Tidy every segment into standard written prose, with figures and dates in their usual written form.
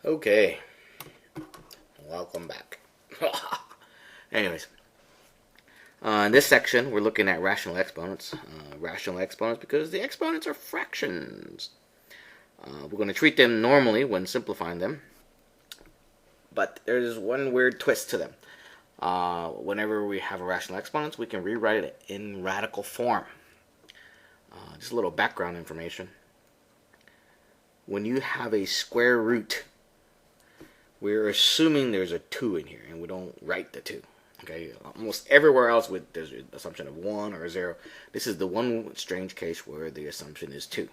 Okay, welcome back. Anyways, in this section, we're looking at rational exponents. Rational exponents because the exponents are fractions. We're going to treat them normally when simplifying them, but there's one weird twist to them. Whenever we have a rational exponents, we can rewrite it in radical form. Just a little background information. When you have a square root, we're assuming there's a 2 in here, and we don't write the 2. Okay, almost everywhere else there's an assumption of 1 or 0. This is the one strange case where the assumption is 2.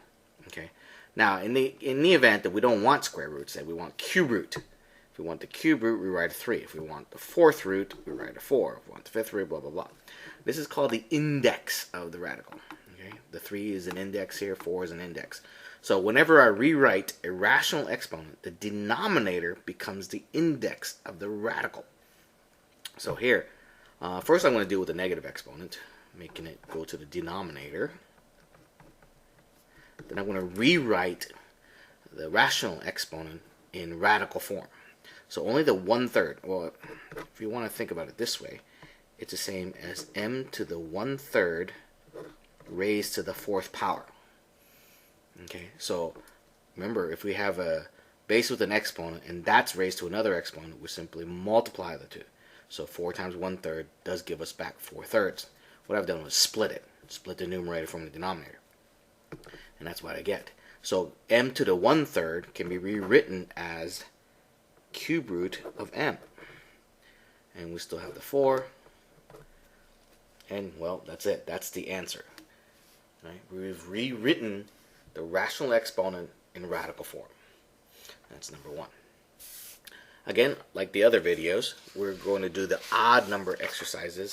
Okay, now in the event that we don't want square roots, that we want cube root. If we want the cube root, we write a 3. If we want the fourth root, we write a 4. If we want the fifth root, blah blah blah. This is called the index of the radical. Okay, the 3 is an index here, 4 is an index. So whenever I rewrite a rational exponent, the denominator becomes the index of the radical. So here, first I'm going to deal with the negative exponent, making it go to the denominator. Then I'm going to rewrite the rational exponent in radical form. So only the 1/3, well, if you want to think about it this way, it's the same as m to the 1/3 raised to the 4th power. Okay, so remember, if we have a base with an exponent and that's raised to another exponent, we simply multiply the two. So 4 times 1/3 does give us back 4/3. What I've done was split the numerator from the denominator, and that's what I get. So m to the 1/3 can be rewritten as cube root of m, and we still have the 4, and well, that's it. That's the answer. Right? We've rewritten the rational exponent in radical form. That's number 1. Again, like the other videos, we're going to do the odd number exercises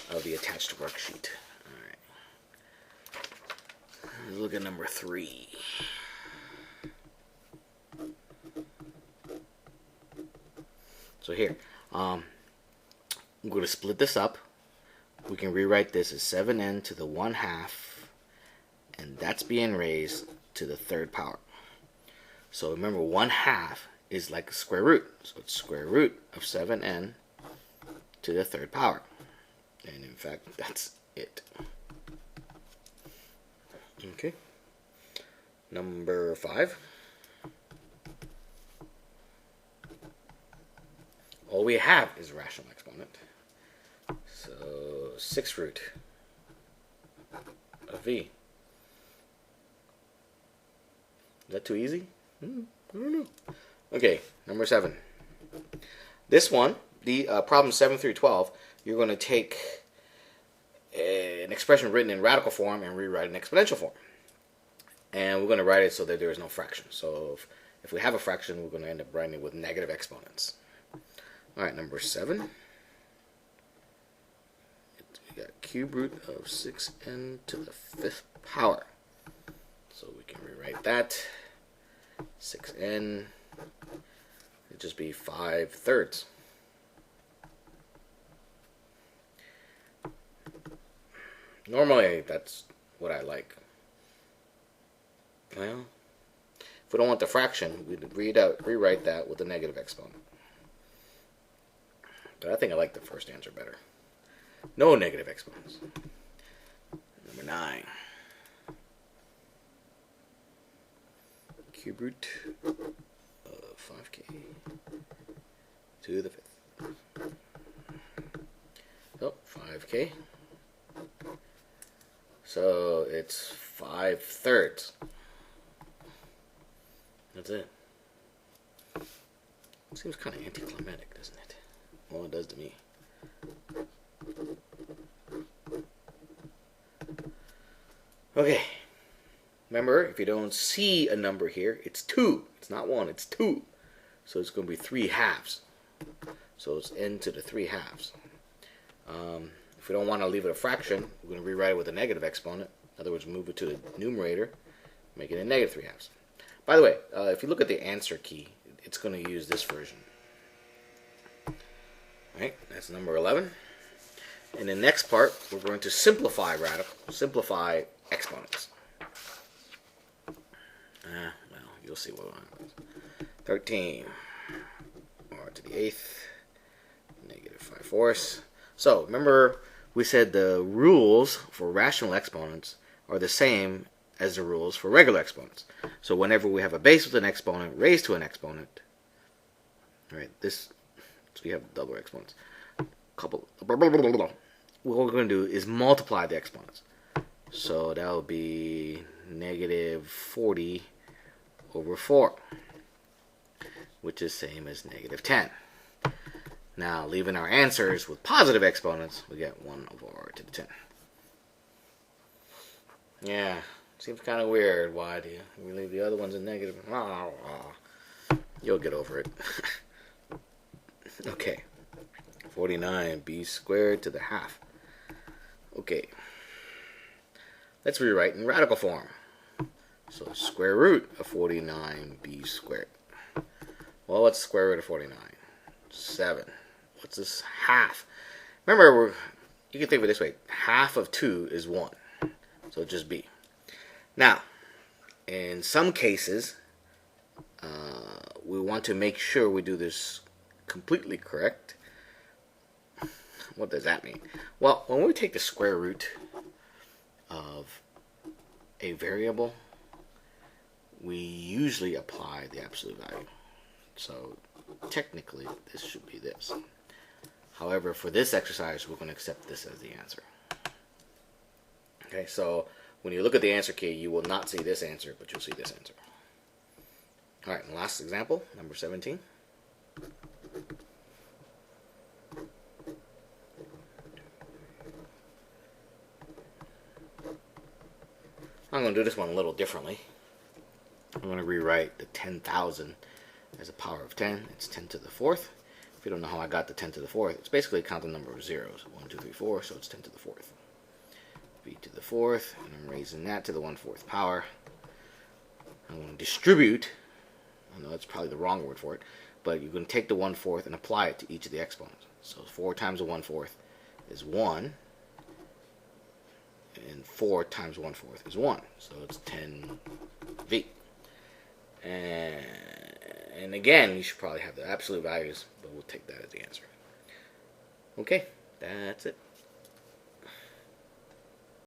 of the attached worksheet. Alright. Let's look at number 3. So here, I'm going to split this up. We can rewrite this as 7n to the 1/2, and that's being raised to the 3rd power. So remember, 1/2 is like a square root. So it's square root of 7n to the 3rd power. And in fact, that's it. Okay. Number 5. All we have is a rational exponent. So 6 root of v. Is that too easy? I don't know. Okay, number 7. This one, the problem 7 through 12, you're going to take an expression written in radical form and rewrite it in exponential form. And we're going to write it so that there is no fraction. So if we have a fraction, we're going to end up writing it with negative exponents. Alright, number 7. We got cube root of 6n to the 5th power. So we can rewrite that. 6n, it'd just be 5/3. Normally, that's what I like. Well, if we don't want the fraction, we'd rewrite that with a negative exponent. But I think I like the first answer better. No negative exponents. Number 9. Cube root of 5k to the 5th. Oh, 5k. So it's 5/3. That's it. Seems kind of anticlimactic, doesn't it? Well, it does to me. Okay. Remember, if you don't see a number here, it's 2. It's not 1, it's 2. So it's going to be 3/2. So it's n to the 3/2. If we don't want to leave it a fraction, we're going to rewrite it with a negative exponent. In other words, move it to the numerator, make it a negative 3/2. By the way, if you look at the answer key, it's going to use this version. Alright, that's number 11. In the next part, we're going to simplify exponents. Well, you'll see what happens. 13 r to the 8th, negative 5/4. So remember we said the rules for rational exponents are the same as the rules for regular exponents. So whenever we have a base with an exponent raised to an exponent, right? So we have double exponents. What we're going to do is multiply the exponents. So that will be negative 40 over 4, which is same as negative 10. Now, leaving our answers with positive exponents, we get 1 over r to the 10. Yeah, seems kind of weird. Why do we leave the other ones in negative? You'll get over it. Okay. 49b squared to the half. Okay. Let's rewrite in radical form. So square root of 49b squared. Well, what's the square root of 49? 7. What's this? Half. Remember, you can think of it this way. Half of 2 is 1. So just b. Now, in some cases, we want to make sure we do this completely correct. What does that mean? Well, when we take the square root of a variable, we usually apply the absolute value. So technically, this should be this. However, for this exercise, we're going to accept this as the answer. Okay, so when you look at the answer key, you will not see this answer, but you'll see this answer. All right, and last example, number 17. I'm going to do this one a little differently. I'm going to rewrite the 10,000 as a power of 10. It's 10 to the 4th. If you don't know how I got the 10 to the 4th, it's basically a counting number of zeros. 1, 2, 3, 4, so it's 10 to the 4th. B to the 4th, and I'm raising that to the 1/4 power. I'm going to distribute. I know that's probably the wrong word for it, but you're going to take the 1/4 and apply it to each of the exponents. So 4 times the 1/4 is 1. And 4 times 1/4 is 1. So it's 10v. And again, you should probably have the absolute values, but we'll take that as the answer. Okay, that's it.